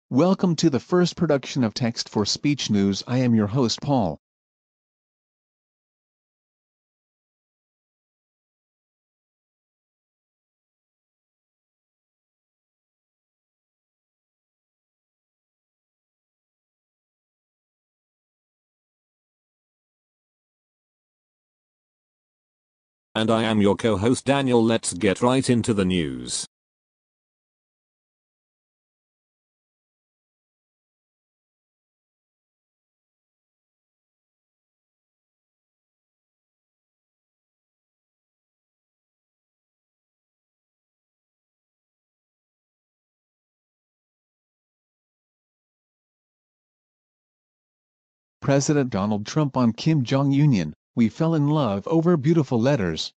Welcome to the first production of Text for Speech News. I am your host Paul. And I am your co-host Daniel. Let's get right into the news. President Donald Trump on Kim Jong-un. We fell in love over beautiful letters.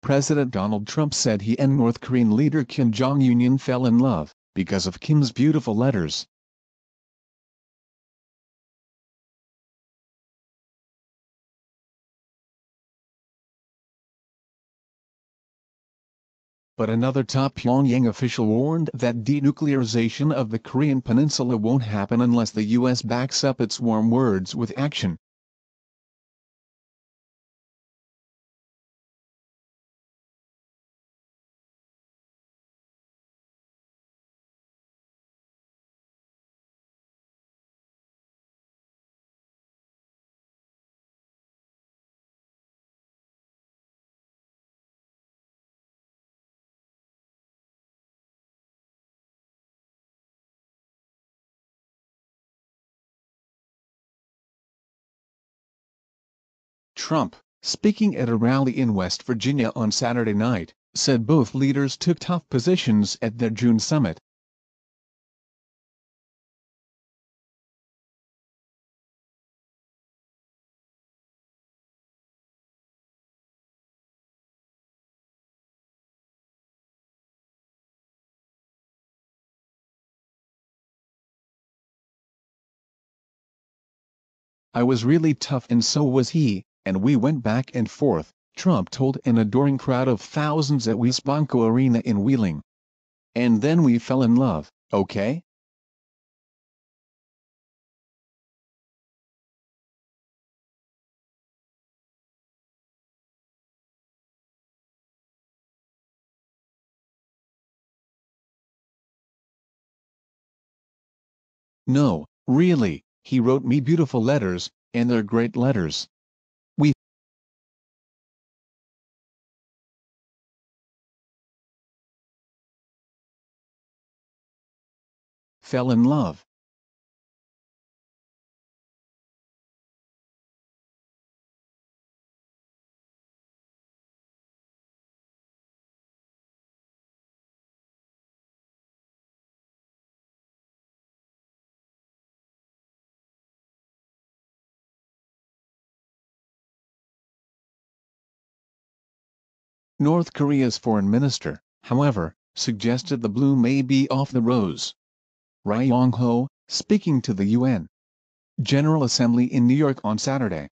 President Donald Trump said he and North Korean leader Kim Jong-un fell in love because of Kim's beautiful letters. But another top Pyongyang official warned that denuclearization of the Korean peninsula won't happen unless the U.S. backs up its warm words with action. Trump, speaking at a rally in West Virginia on Saturday night, said both leaders took tough positions at their June summit. I was really tough and so was he, and we went back and forth, Trump told an adoring crowd of thousands at Wisbanco Arena in Wheeling. And then we fell in love, okay? No, really, he wrote me beautiful letters, and they're great letters. We fell in love. North Korea's foreign minister, however, suggested the bloom may be off the rose. Ri Yong-ho, speaking to the UN General Assembly in New York on Saturday,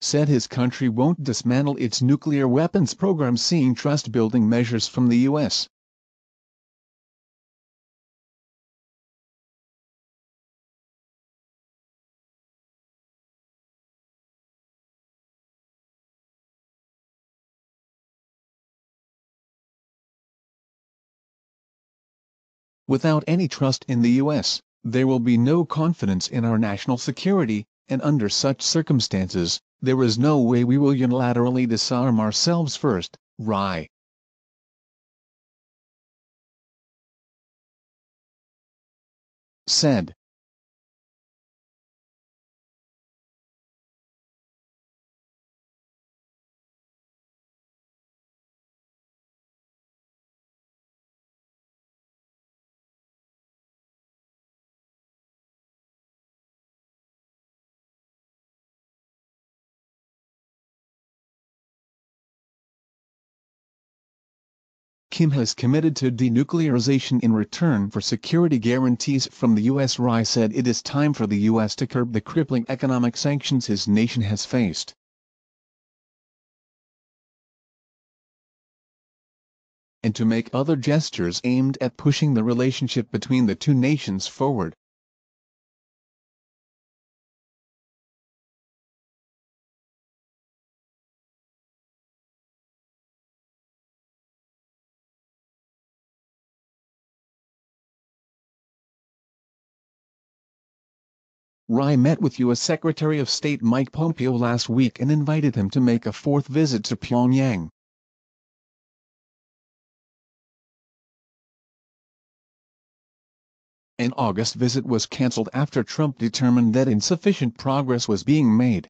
said his country won't dismantle its nuclear weapons program, seeing trust-building measures from the U.S. Without any trust in the U.S., there will be no confidence in our national security, and under such circumstances, there is no way we will unilaterally disarm ourselves first, Ri said. Kim has committed to denuclearization in return for security guarantees from the U.S. Ri said it is time for the U.S. to curb the crippling economic sanctions his nation has faced, and to make other gestures aimed at pushing the relationship between the two nations forward. Ri met with U.S. Secretary of State Mike Pompeo last week and invited him to make a fourth visit to Pyongyang. An August visit was cancelled after Trump determined that insufficient progress was being made.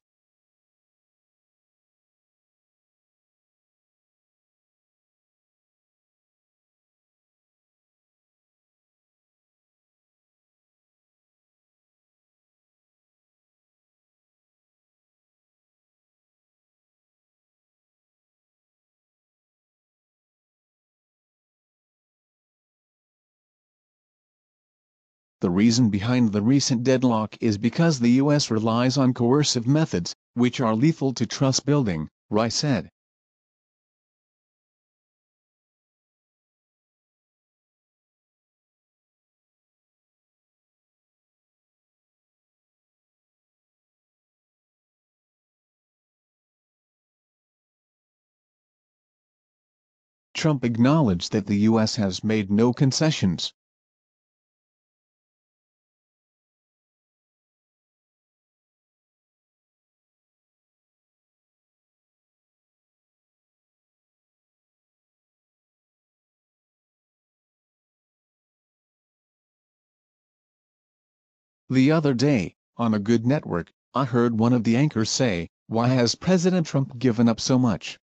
The reason behind the recent deadlock is because the U.S. relies on coercive methods, which are lethal to trust building, Ri said. Trump acknowledged that the U.S. has made no concessions. The other day, on a good network, I heard one of the anchors say, "Why has President Trump given up so much?"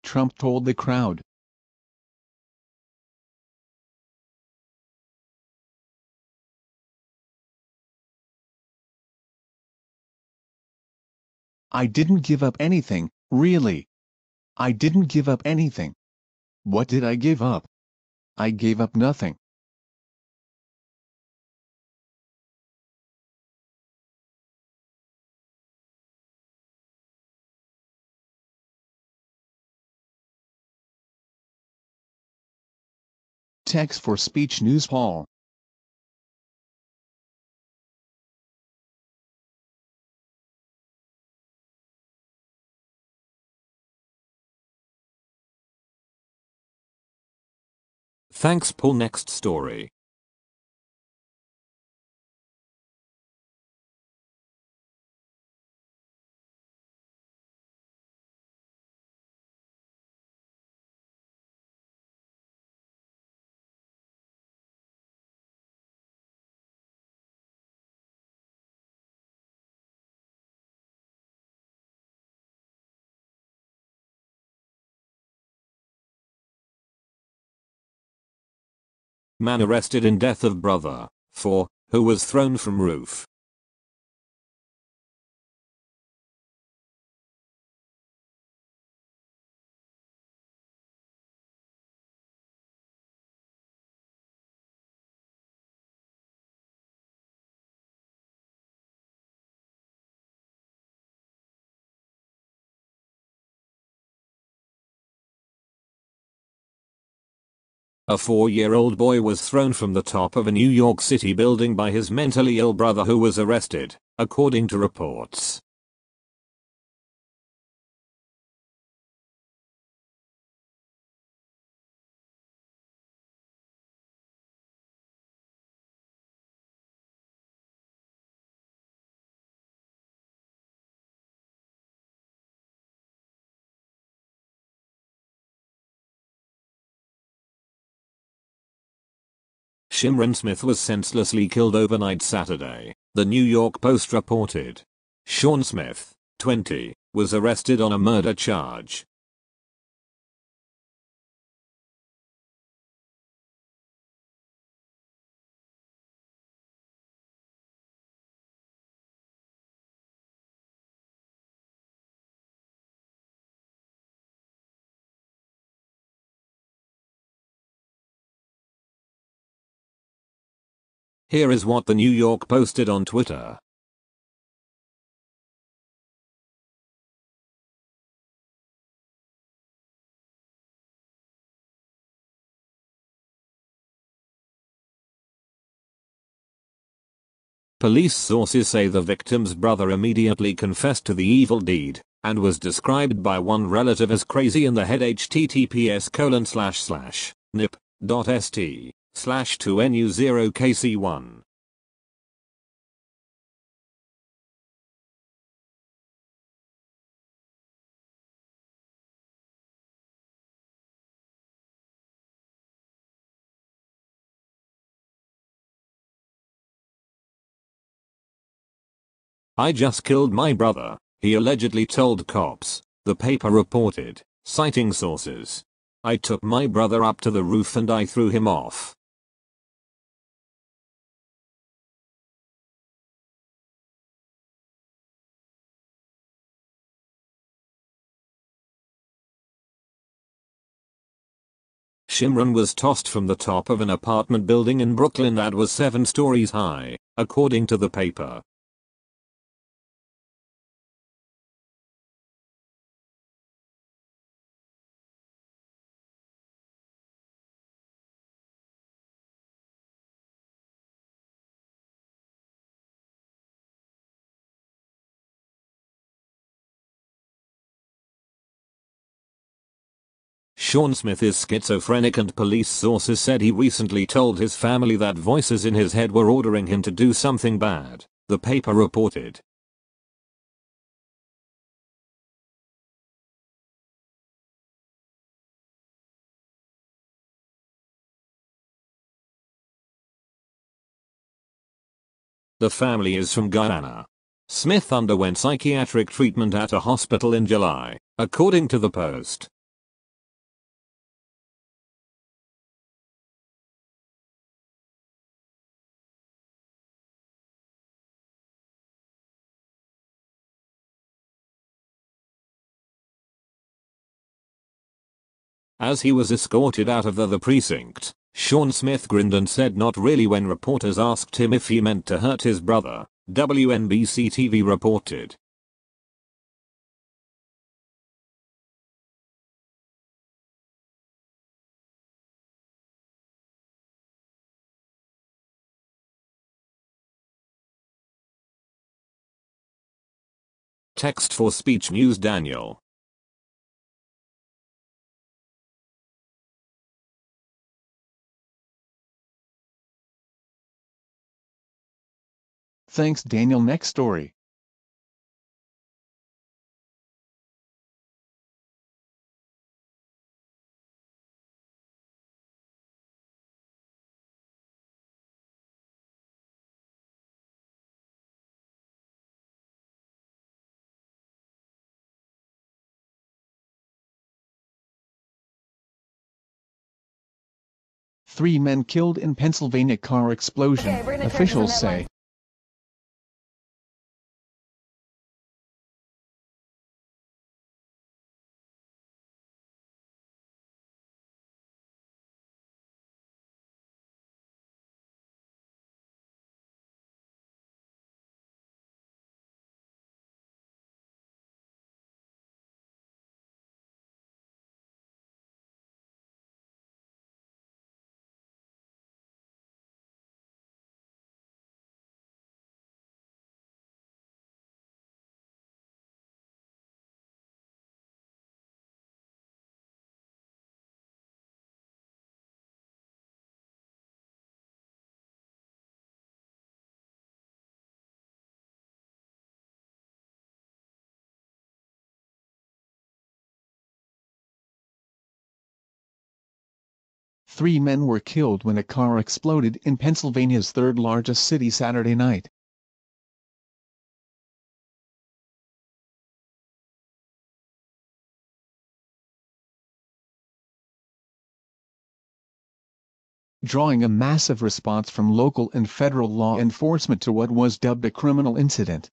Trump told the crowd, "I didn't give up anything, really. I didn't give up anything. What did I give up? I gave up nothing." Text-for-Speech News Paul. Thanks Paul. Next story. Man arrested in death of brother, 4, who was thrown from roof. A 4-year-old boy was thrown from the top of a New York City building by his mentally ill brother who was arrested, according to reports. Shimron Smith was senselessly killed overnight Saturday, the New York Post reported. Sean Smith, 20, was arrested on a murder charge. Here is what the New York posted on Twitter. Police sources say the victim's brother immediately confessed to the evil deed and was described by one relative as crazy in the head. https://nip.st/2nu0kc1. I just killed my brother, he allegedly told cops, the paper reported, citing sources. I took my brother up to the roof and I threw him off. Shimron was tossed from the top of an apartment building in Brooklyn that was 7 stories high, according to the paper. Sean Smith is schizophrenic and police sources said he recently told his family that voices in his head were ordering him to do something bad, the paper reported. The family is from Guyana. Smith underwent psychiatric treatment at a hospital in July, according to the Post. As he was escorted out of the precinct, Sean Smith grinned and said not really when reporters asked him if he meant to hurt his brother, WNBC-TV reported. Text-for-Speech News. Daniel. Thanks, Daniel. Next story. Three men killed in Pennsylvania car explosion, officials say. Three men were killed when a car exploded in Pennsylvania's third-largest city Saturday night. Drawing a massive response from local and federal law enforcement to what was dubbed a criminal incident.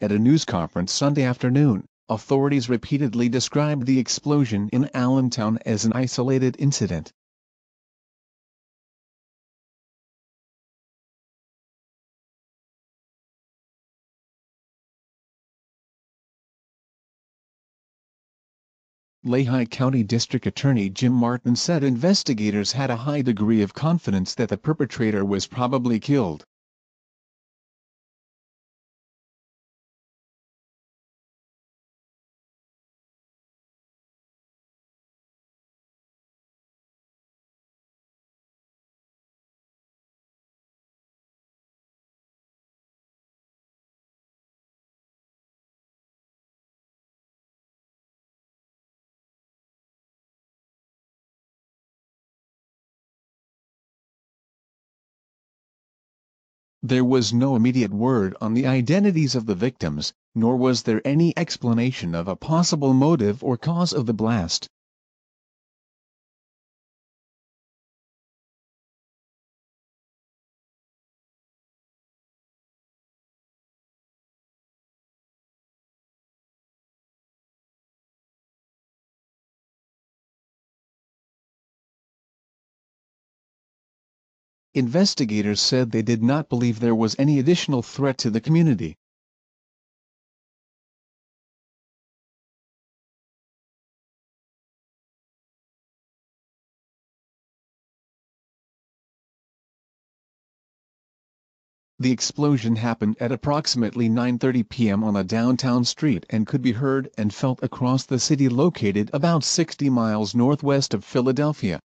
At a news conference Sunday afternoon, authorities repeatedly described the explosion in Allentown as an isolated incident. Lehigh County District Attorney Jim Martin said investigators had a high degree of confidence that the perpetrator was probably killed. There was no immediate word on the identities of the victims, nor was there any explanation of a possible motive or cause of the blast. Investigators said they did not believe there was any additional threat to the community. The explosion happened at approximately 9:30 p.m. on a downtown street and could be heard and felt across the city located about 60 miles northwest of Philadelphia.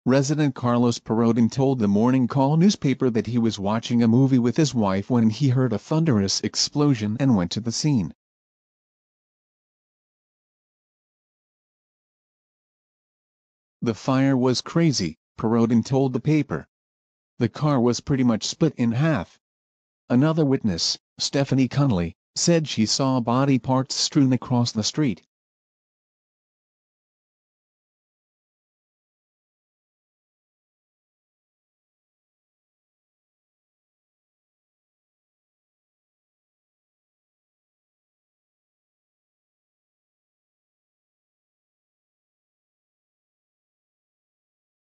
Resident Carlos Perodin told the Morning Call newspaper that he was watching a movie with his wife when he heard a thunderous explosion and went to the scene. The fire was crazy, Perodin told the paper. The car was pretty much split in half. Another witness, Stephanie Connolly, said she saw body parts strewn across the street.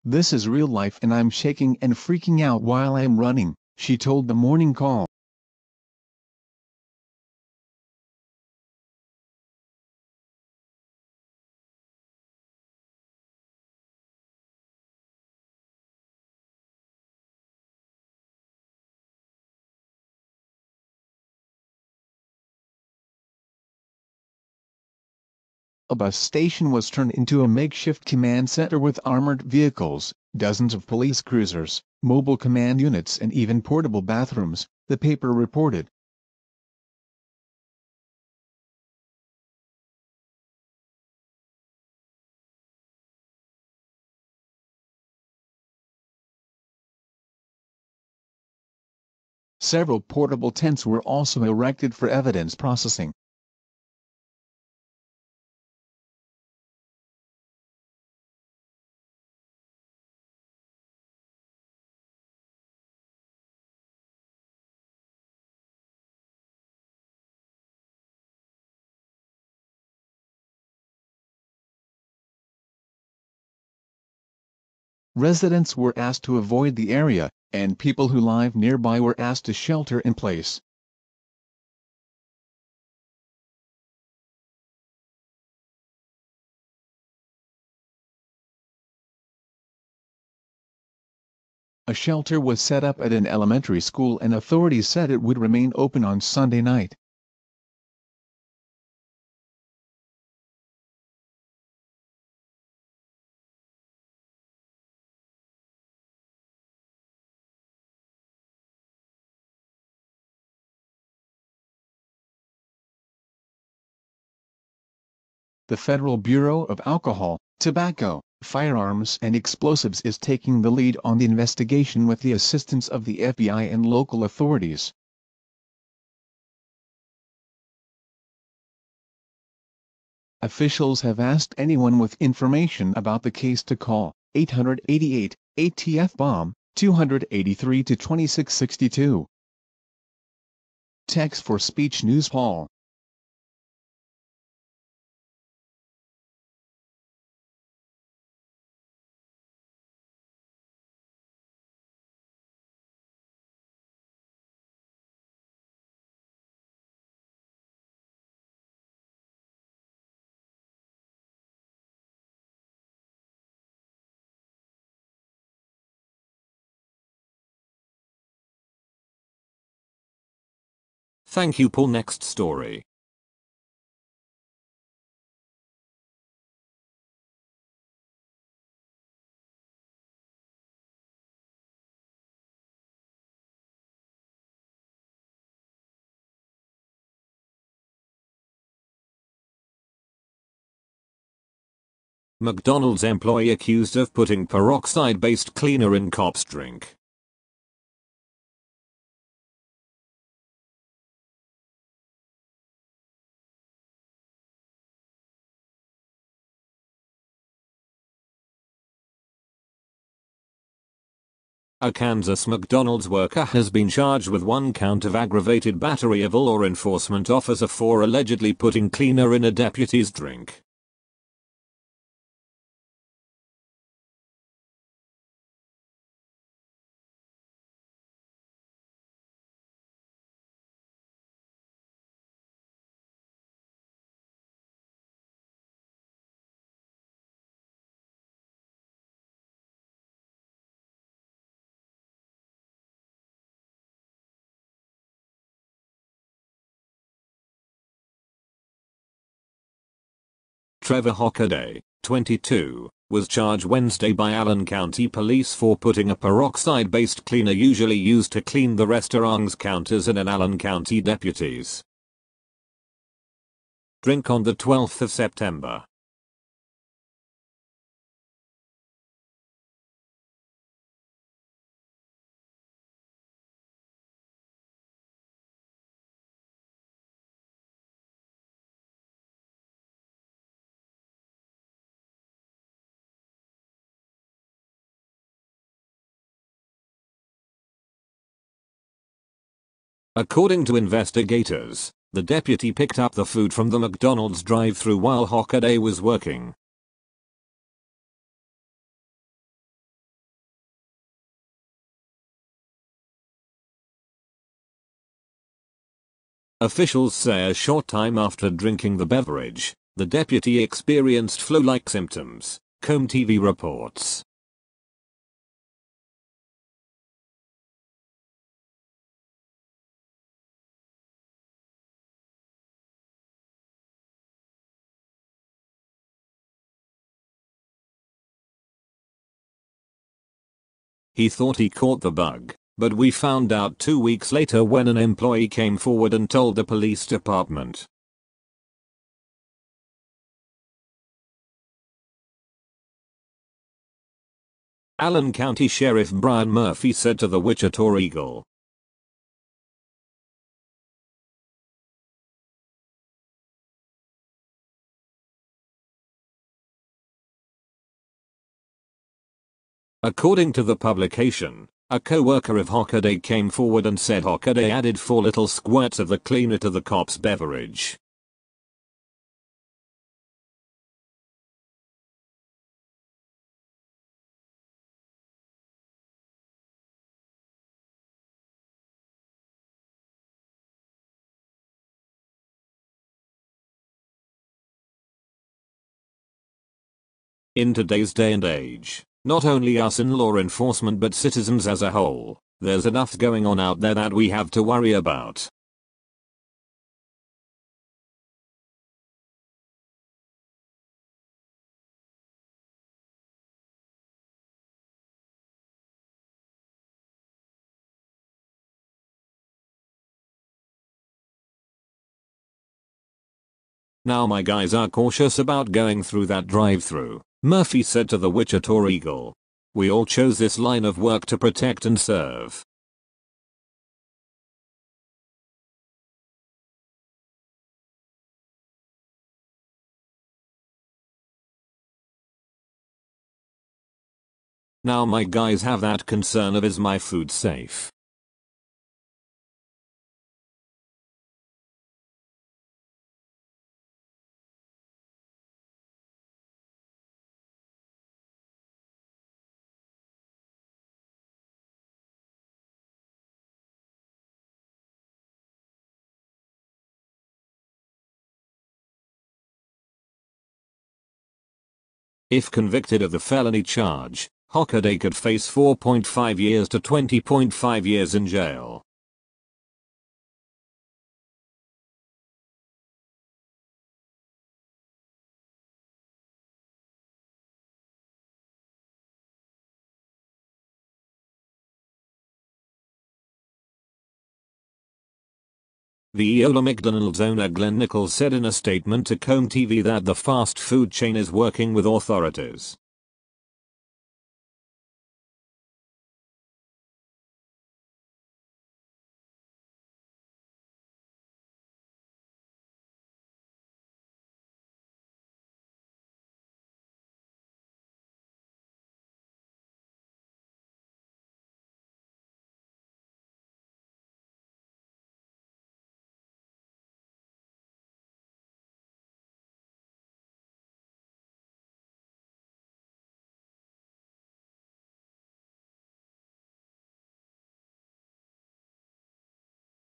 "This is real life and I'm shaking and freaking out while I'm running," she told the Morning Call. A bus station was turned into a makeshift command center with armored vehicles, dozens of police cruisers, mobile command units and even portable bathrooms, the paper reported. Several portable tents were also erected for evidence processing. Residents were asked to avoid the area, and people who live nearby were asked to shelter in place. A shelter was set up at an elementary school and authorities said it would remain open on Sunday night. The Federal Bureau of Alcohol, Tobacco, Firearms and Explosives is taking the lead on the investigation with the assistance of the FBI and local authorities. Officials have asked anyone with information about the case to call 888 ATF-BOMB 283 to 2662. TextForSpeech News Hall. Thank you, Paul. Next story. McDonald's employee accused of putting peroxide-based cleaner in cop's drink. A Kansas McDonald's worker has been charged with 1 count of aggravated battery of a law enforcement officer for allegedly putting cleaner in a deputy's drink. Trevor Hockaday, 22, was charged Wednesday by Allen County Police for putting a peroxide-based cleaner usually used to clean the restaurant's counters in an Allen County deputy's drink on the 12th of September. According to investigators, the deputy picked up the food from the McDonald's drive-thru while Hockaday was working. Officials say a short time after drinking the beverage, the deputy experienced flu-like symptoms, Com TV reports. He thought he caught the bug, but we found out 2 weeks later when an employee came forward and told the police department. Allen County Sheriff Brian Murphy said to the Wichita Eagle. According to the publication, a co-worker of Hockaday came forward and said Hockaday added 4 little squirts of the cleaner to the cop's beverage. In today's day and age, not only us in law enforcement but citizens as a whole, there's enough going on out there that we have to worry about. Now my guys are cautious about going through that drive-thru. Murphy said to the Wichita Eagle. We all chose this line of work to protect and serve. Now my guys have that concern of is my food safe? If convicted of the felony charge, Hockaday could face 4.5 years to 20.5 years in jail. The Eola McDonald's owner Glenn Nichols said in a statement to Comb TV that the fast food chain is working with authorities.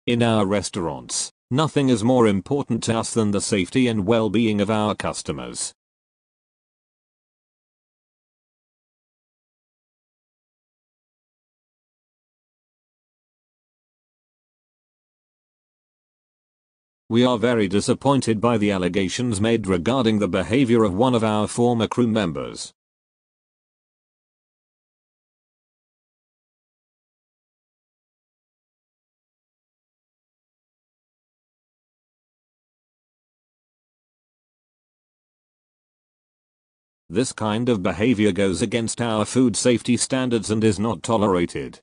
In our restaurants, nothing is more important to us than the safety and well-being of our customers. We are very disappointed by the allegations made regarding the behavior of one of our former crew members. This kind of behavior goes against our food safety standards and is not tolerated.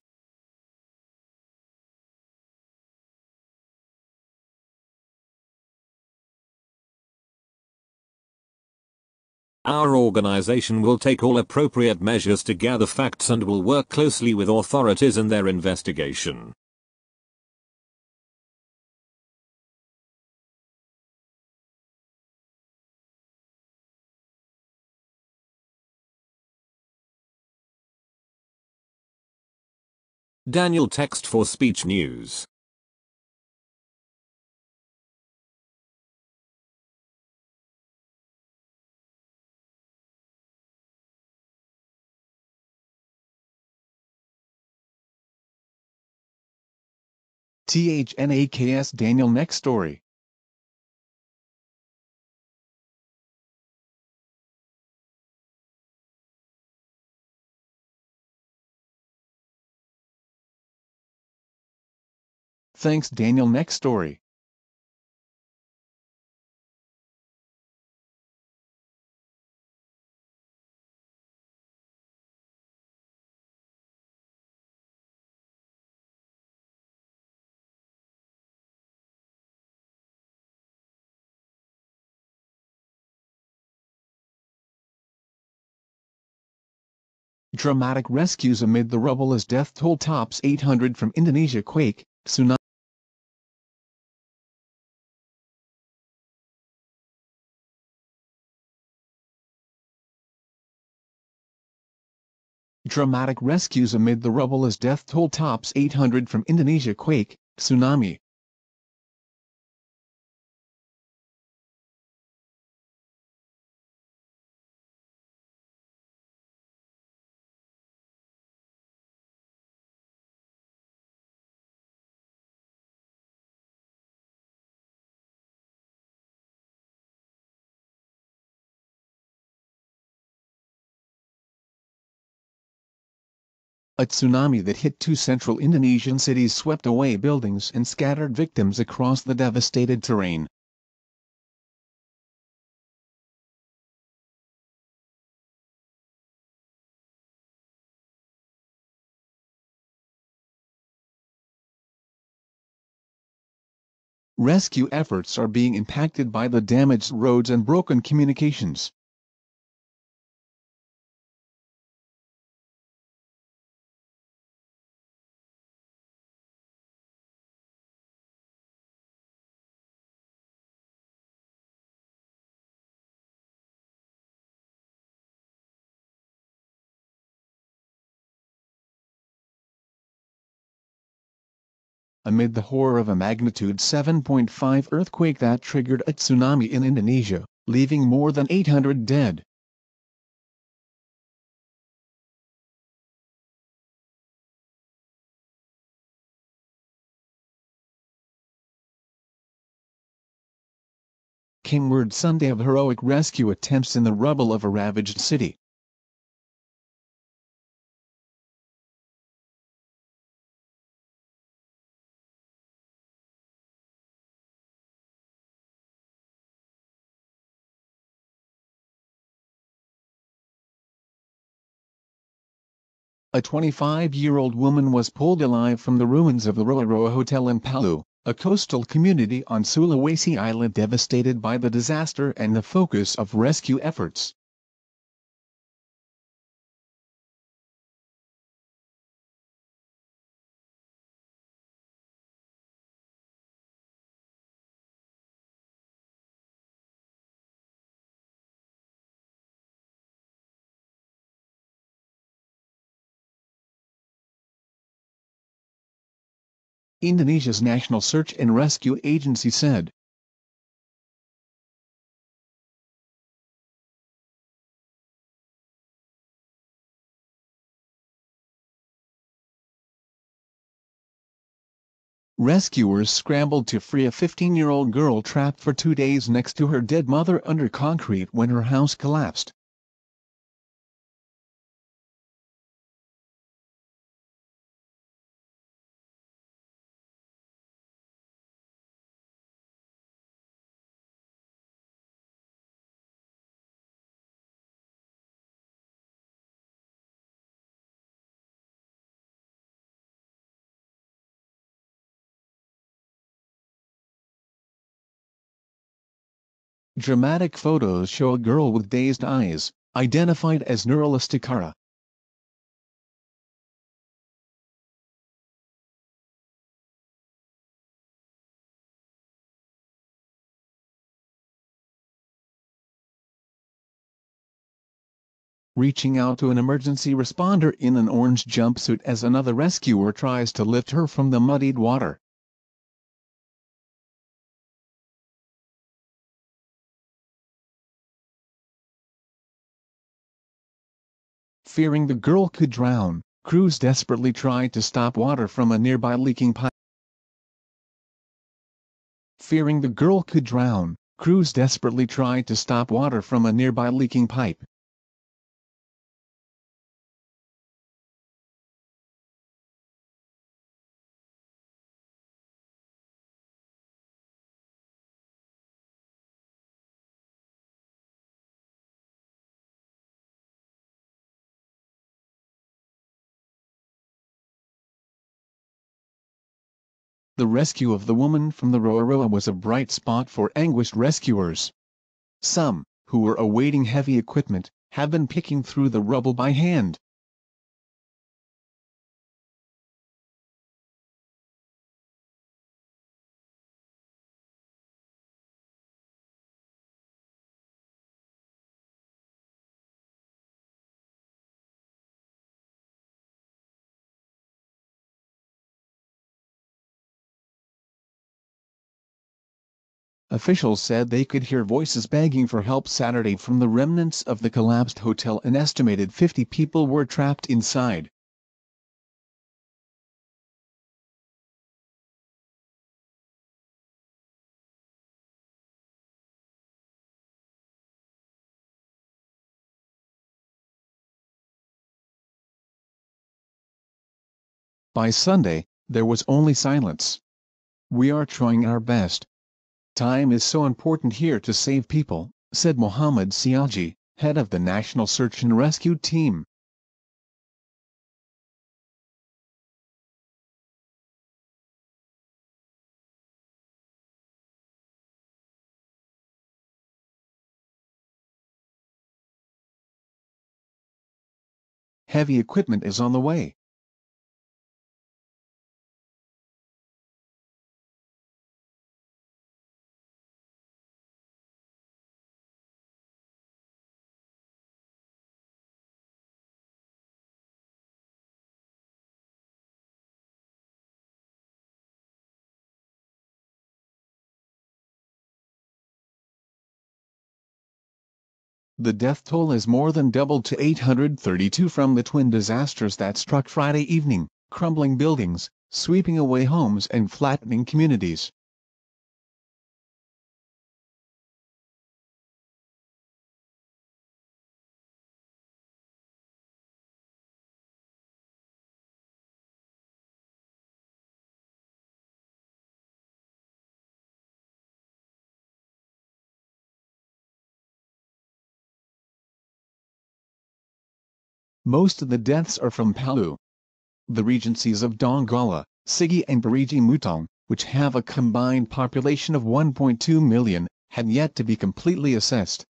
Our organization will take all appropriate measures to gather facts and will work closely with authorities in their investigation. Daniel TextForSpeech News. THNAKS Daniel Next Story. Thanks Daniel Next Story. Dramatic rescues amid the rubble as death toll tops 800 from Indonesia quake, tsunami. Dramatic rescues amid the rubble as death toll tops 800 from Indonesia quake, tsunami. A tsunami that hit two central Indonesian cities swept away buildings and scattered victims across the devastated terrain. Rescue efforts are being impacted by the damaged roads and broken communications. Amid the horror of a magnitude 7.5 earthquake that triggered a tsunami in Indonesia, leaving more than 800 dead. Came word Sunday of heroic rescue attempts in the rubble of a ravaged city. A 25-year-old woman was pulled alive from the ruins of the Roa Hotel in Palu, a coastal community on Sulawesi Island devastated by the disaster and the focus of rescue efforts. Indonesia's National Search and Rescue Agency said. Rescuers scrambled to free a 15-year-old girl trapped for 2 days next to her dead mother under concrete when her house collapsed. Dramatic photos show a girl with dazed eyes, identified as Nurul Istikara. Reaching out to an emergency responder in an orange jumpsuit as another rescuer tries to lift her from the muddied water. Fearing the girl could drown, crews desperately tried to stop water from a nearby leaking pipe. Fearing the girl could drown, crews desperately tried to stop water from a nearby leaking pipe. The rescue of the woman from the Roa was a bright spot for anguished rescuers. Some, who were awaiting heavy equipment, have been picking through the rubble by hand. Officials said they could hear voices begging for help Saturday from the remnants of the collapsed hotel. An estimated 50 people were trapped inside. By Sunday, there was only silence. "We are trying our best. Time is so important here to save people," said Mohammed Siaji, head of the National Search and Rescue Team. Heavy equipment is on the way. The death toll has more than doubled to 832 from the twin disasters that struck Friday evening, crumbling buildings, sweeping away homes and flattening communities. Most of the deaths are from Palu. The regencies of Donggala, Sigi and Barigi Mutong, which have a combined population of 1.2 million, had yet to be completely assessed.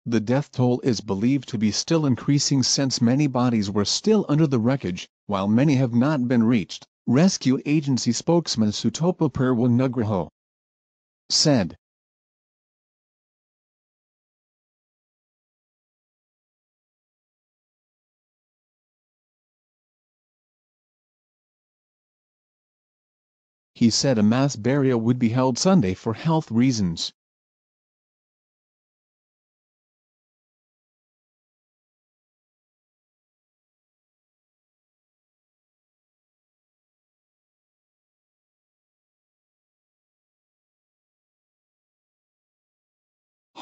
The death toll is believed to be still increasing since many bodies were still under the wreckage, while many have not been reached, rescue agency spokesman Sutopo Purwo Nugroho said. He said a mass burial would be held Sunday for health reasons.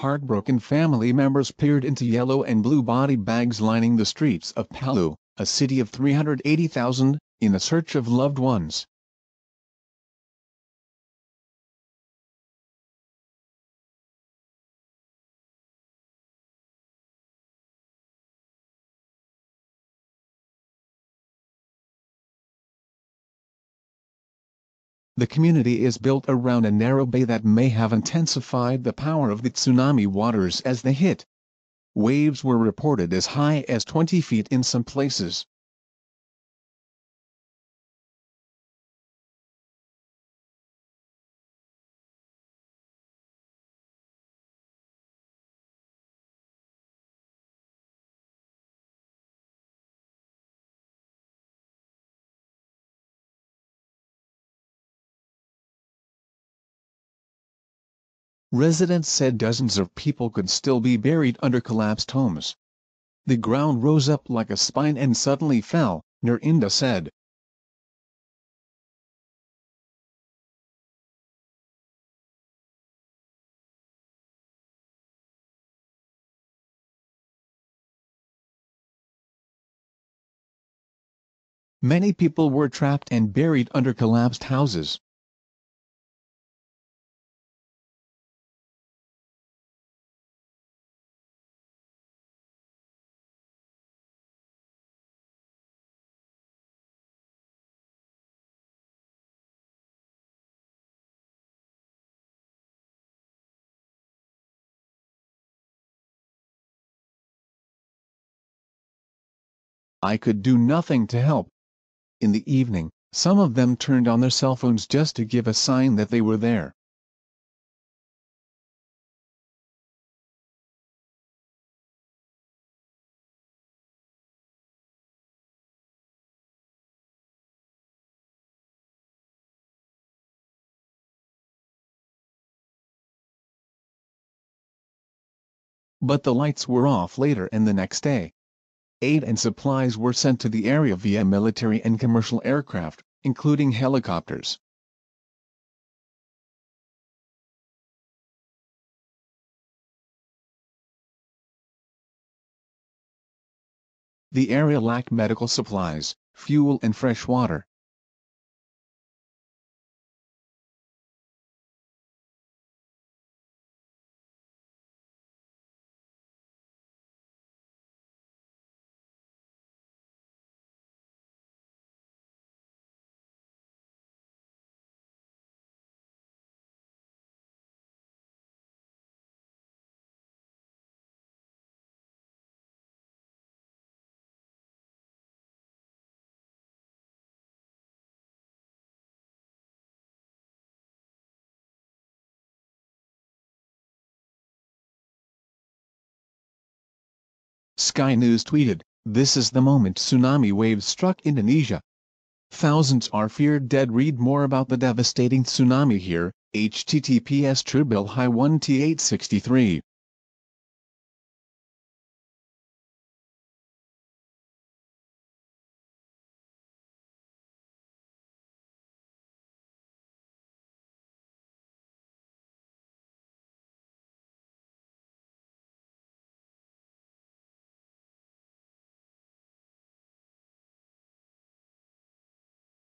Heartbroken family members peered into yellow and blue body bags lining the streets of Palu, a city of 380,000, in a search of loved ones. The community is built around a narrow bay that may have intensified the power of the tsunami waters as they hit. Waves were reported as high as 20 feet in some places. Residents said dozens of people could still be buried under collapsed homes. The ground rose up like a spine and suddenly fell, Nerinda said. Many people were trapped and buried under collapsed houses. I could do nothing to help. In the evening, some of them turned on their cell phones just to give a sign that they were there. But the lights were off later and the next day. Aid and supplies were sent to the area via military and commercial aircraft, including helicopters. The area lacked medical supplies, fuel and fresh water. Sky News tweeted, "This is the moment tsunami waves struck Indonesia. Thousands are feared dead." Read more about the devastating tsunami here, https://1t863.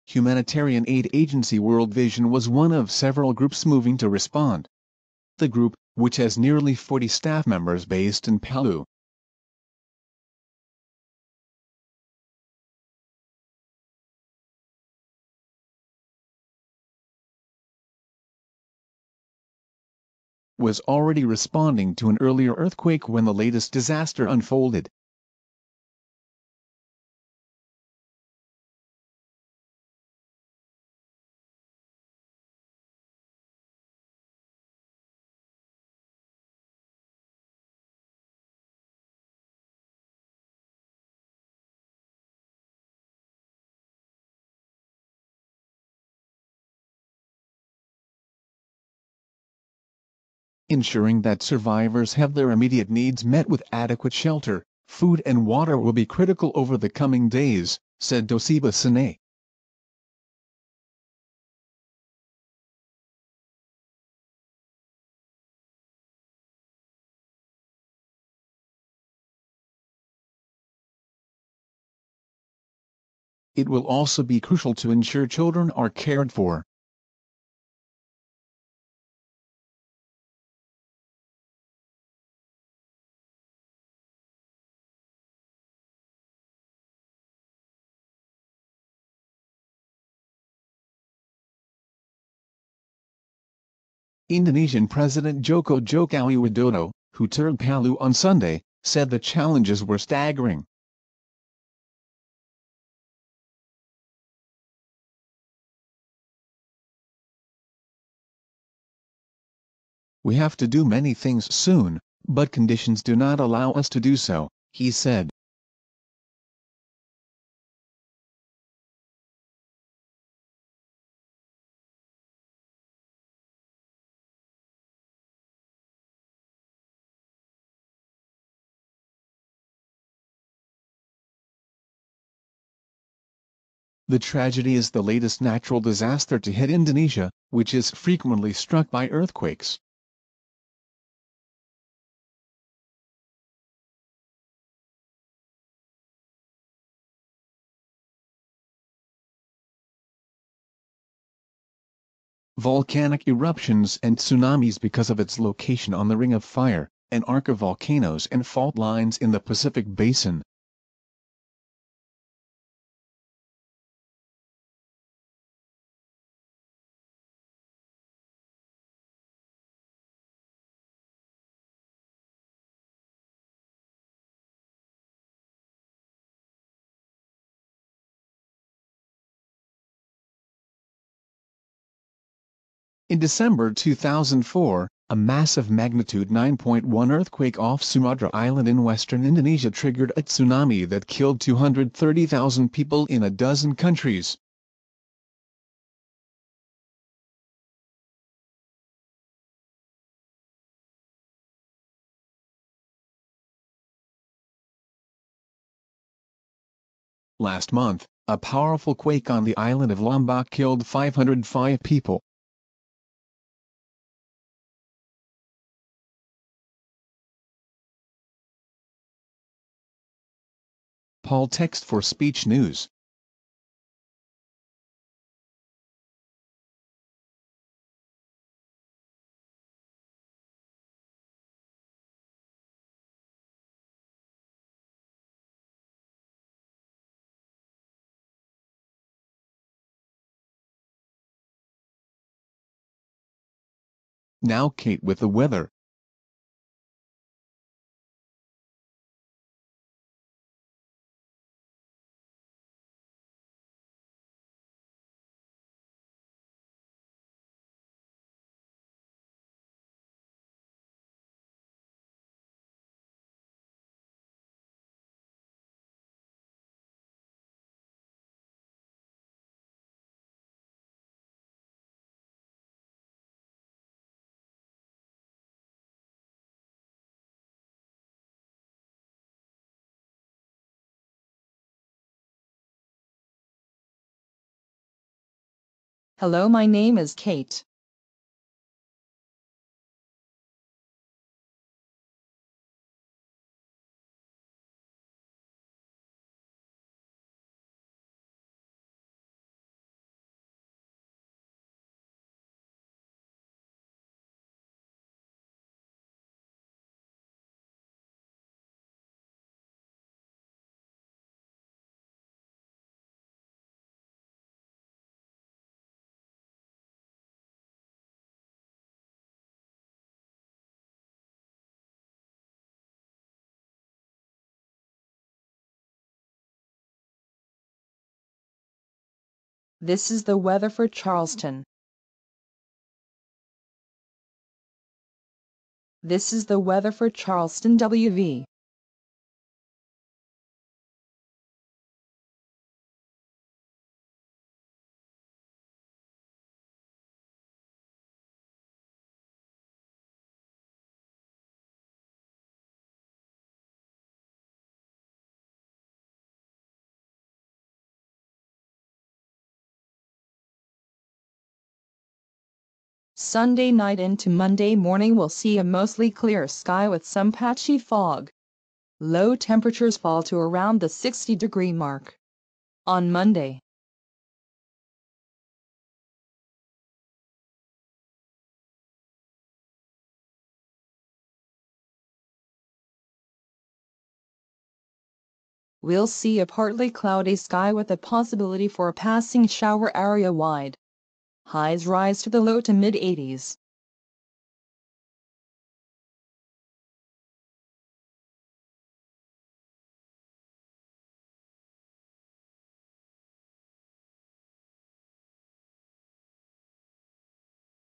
Humanitarian aid agency World Vision was one of several groups moving to respond. The group, which has nearly 40 staff members based in Palu, was already responding to an earlier earthquake when the latest disaster unfolded. Ensuring that survivors have their immediate needs met with adequate shelter, food and water will be critical over the coming days, said Dosiba Sane. It will also be crucial to ensure children are cared for. Indonesian President Joko Widodo, who toured Palu on Sunday, said the challenges were staggering. "We have to do many things soon, but conditions do not allow us to do so," he said. The tragedy is the latest natural disaster to hit Indonesia, which is frequently struck by earthquakes. Volcanic eruptions and tsunamis because of its location on the Ring of Fire, an arc of volcanoes and fault lines in the Pacific Basin. In December 2004, a massive magnitude 9.1 earthquake off Sumatra Island in western Indonesia triggered a tsunami that killed 230,000 people in a dozen countries. Last month, a powerful quake on the island of Lombok killed 505 people. Paul TextForSpeech News. Now Kate with the weather. Hello, my name is Kate. This is the weather for Charleston. This is the weather for Charleston, WV. Sunday night into Monday morning we'll see a mostly clear sky with some patchy fog. Low temperatures fall to around the 60-degree mark. On Monday, we'll see a partly cloudy sky with a possibility for a passing shower area-wide. Highs rise to the low to mid-80s.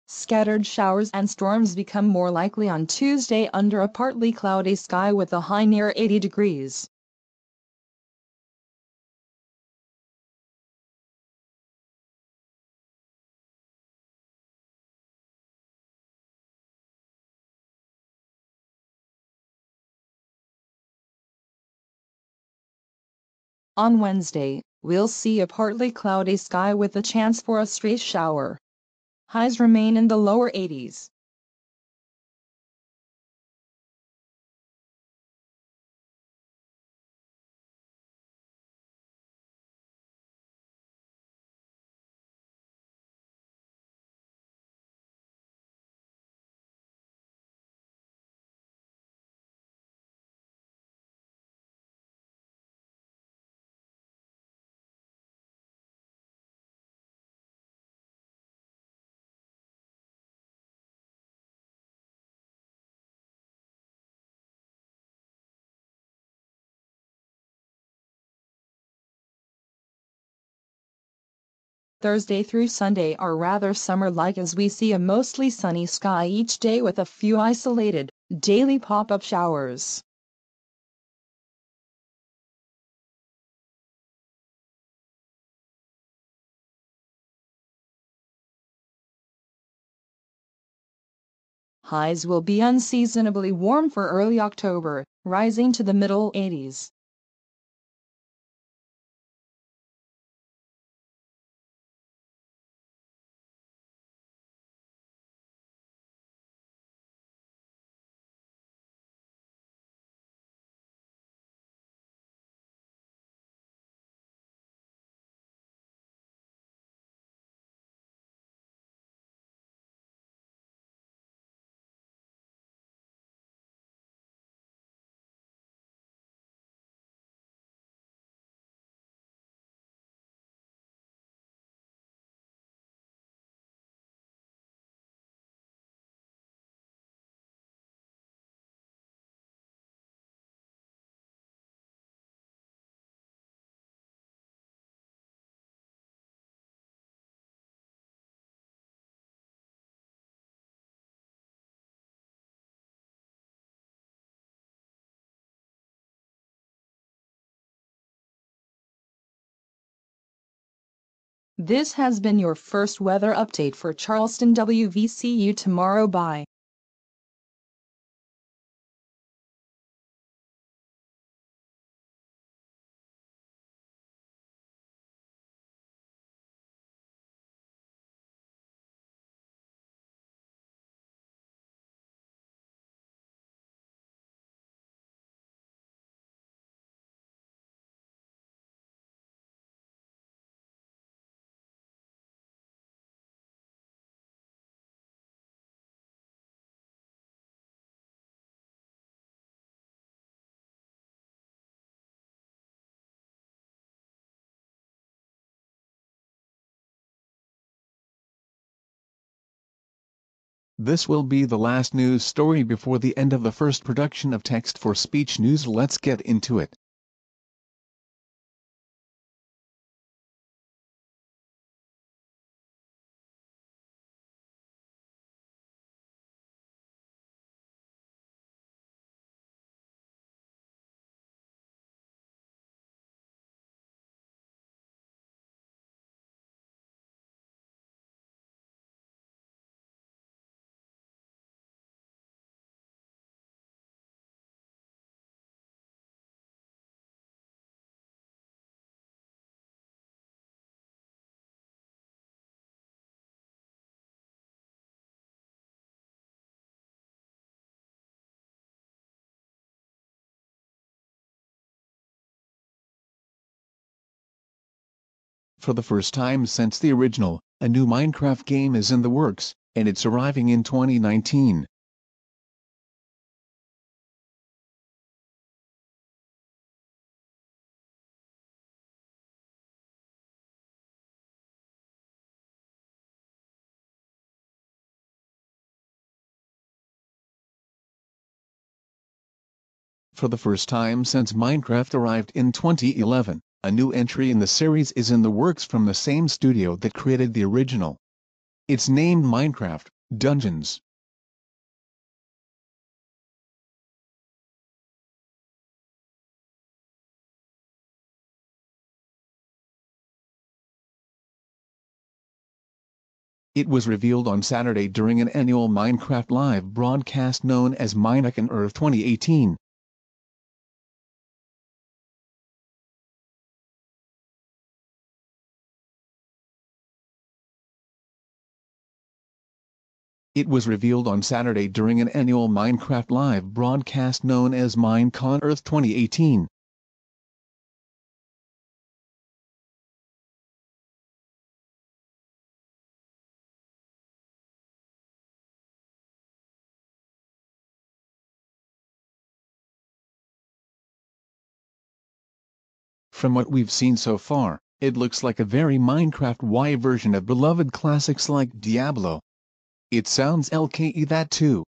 Scattered showers and storms become more likely on Tuesday under a partly cloudy sky with a high near 80 degrees. On Wednesday, we'll see a partly cloudy sky with a chance for a stray shower. Highs remain in the lower 80s. Thursday through Sunday are rather summer-like as we see a mostly sunny sky each day with a few isolated, daily pop-up showers. Highs will be unseasonably warm for early October, rising to the middle 80s. This has been your first weather update for Charleston, WV. See you tomorrow. Bye. This will be the last news story before the end of the first production of Text-for-Speech News. Let's get into it. For the first time since the original, a new Minecraft game is in the works, and it's arriving in 2019. For the first time since Minecraft arrived in 2011, a new entry in the series is in the works from the same studio that created the original. It's named Minecraft Dungeons. It was revealed on Saturday during an annual Minecraft live broadcast known as Minecraft on Earth 2018. It was revealed on Saturday during an annual Minecraft live broadcast known as Minecraft on Earth 2018. From what we've seen so far, it looks like a very Minecraft-y version of beloved classics like Diablo. It sounds like that too.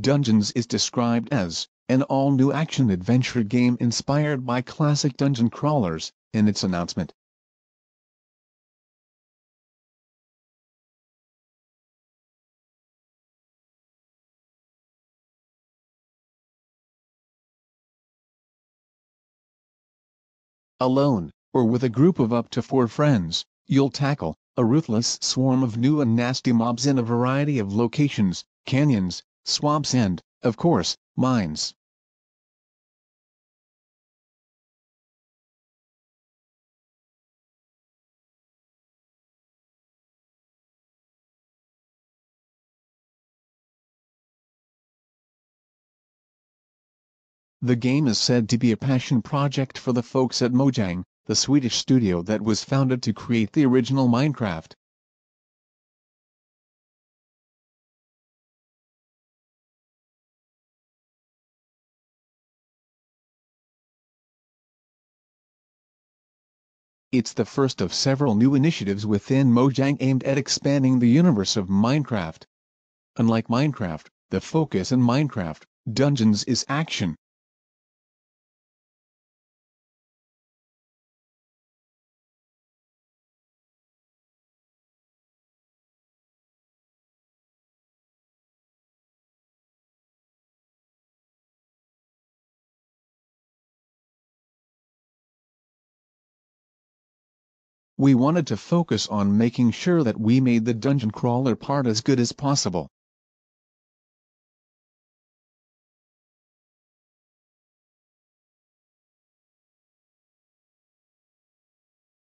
Dungeons is described as an all-new action-adventure game inspired by classic dungeon crawlers in its announcement. Alone, or with a group of up to 4 friends, you'll tackle a ruthless swarm of new and nasty mobs in a variety of locations, canyons, swamps and, of course, mines. The game is said to be a passion project for the folks at Mojang, the Swedish studio that was founded to create the original Minecraft. It's the first of several new initiatives within Mojang aimed at expanding the universe of Minecraft. Unlike Minecraft, the focus in Minecraft Dungeons is action. We wanted to focus on making sure that we made the dungeon crawler part as good as possible.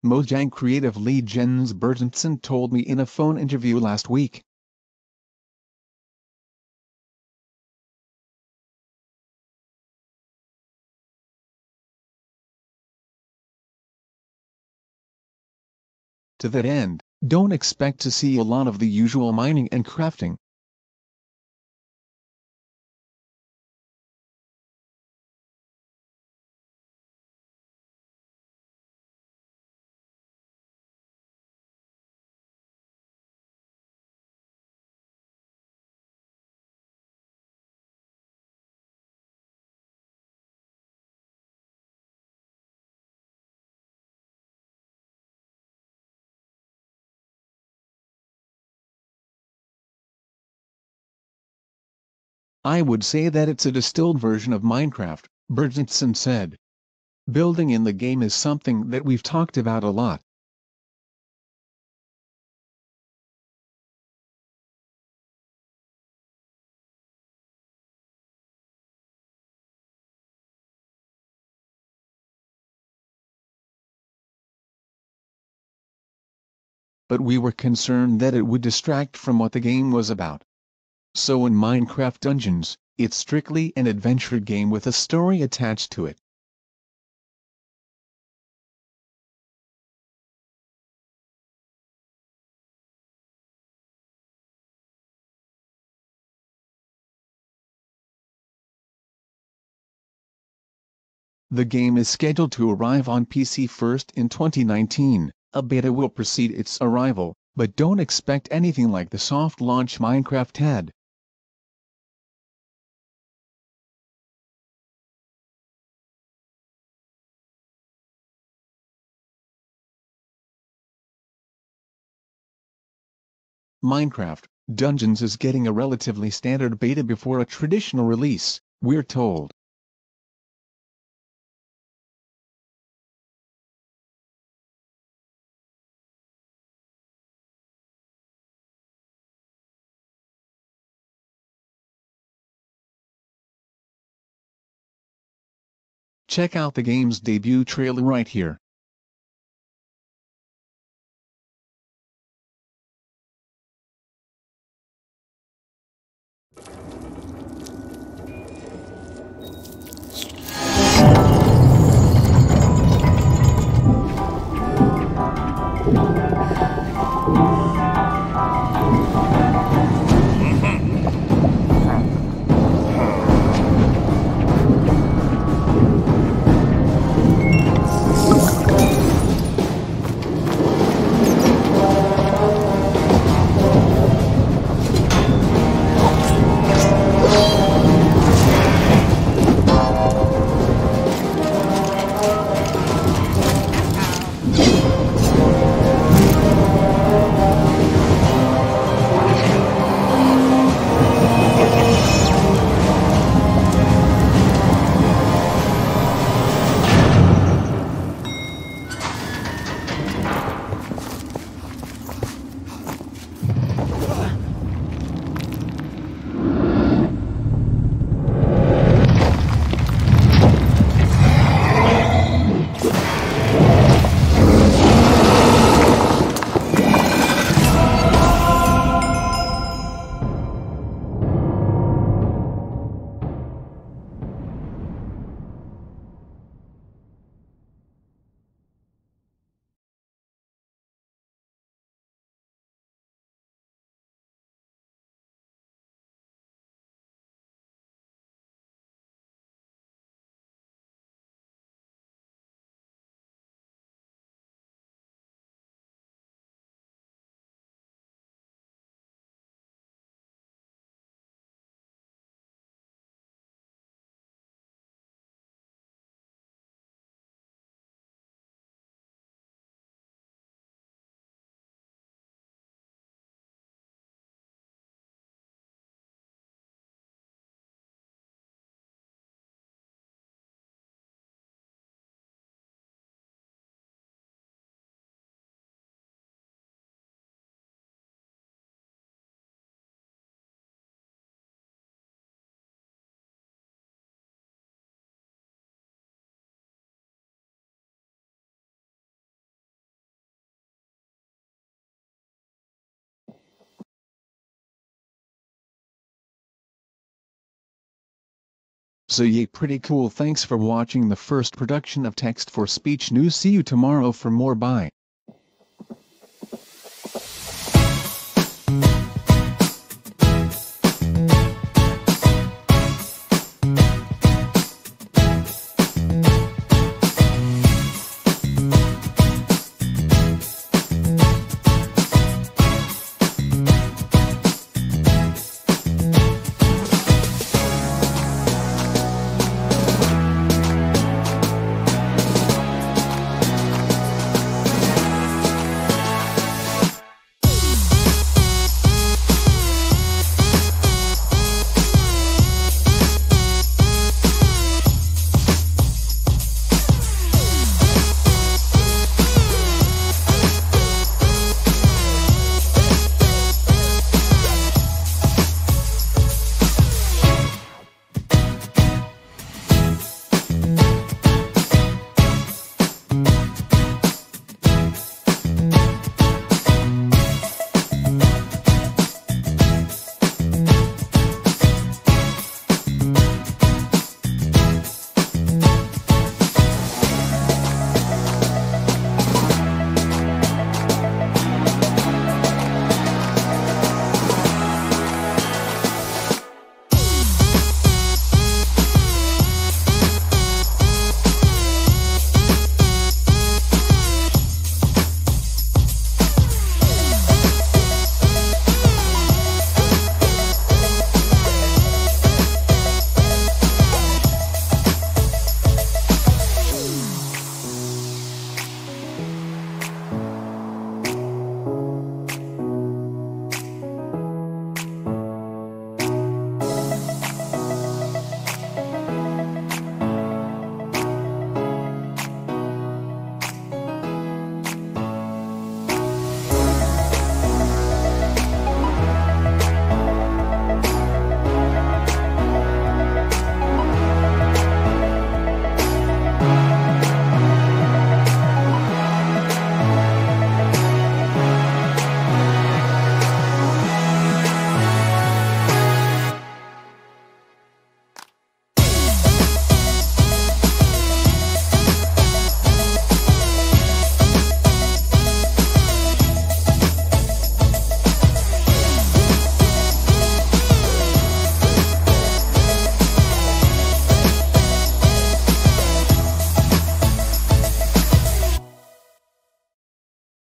Mojang creative lead Jens Bertensen told me in a phone interview last week. To that end, Don't expect to see a lot of the usual mining and crafting. I would say that it's a distilled version of Minecraft, Bergenson said. Building in the game is something that we've talked about a lot. But we were concerned that it would distract from what the game was about. So in Minecraft Dungeons, it's strictly an adventure game with a story attached to it. The game is scheduled to arrive on PC first in 2019, a beta will precede its arrival, but don't expect anything like the soft launch Minecraft had. Minecraft Dungeons is getting a relatively standard beta before a traditional release, we're told. Check out the game's debut trailer right here. So yeah, pretty cool. Thanks for watching the first production of Text for Speech News. See you tomorrow for more. Bye.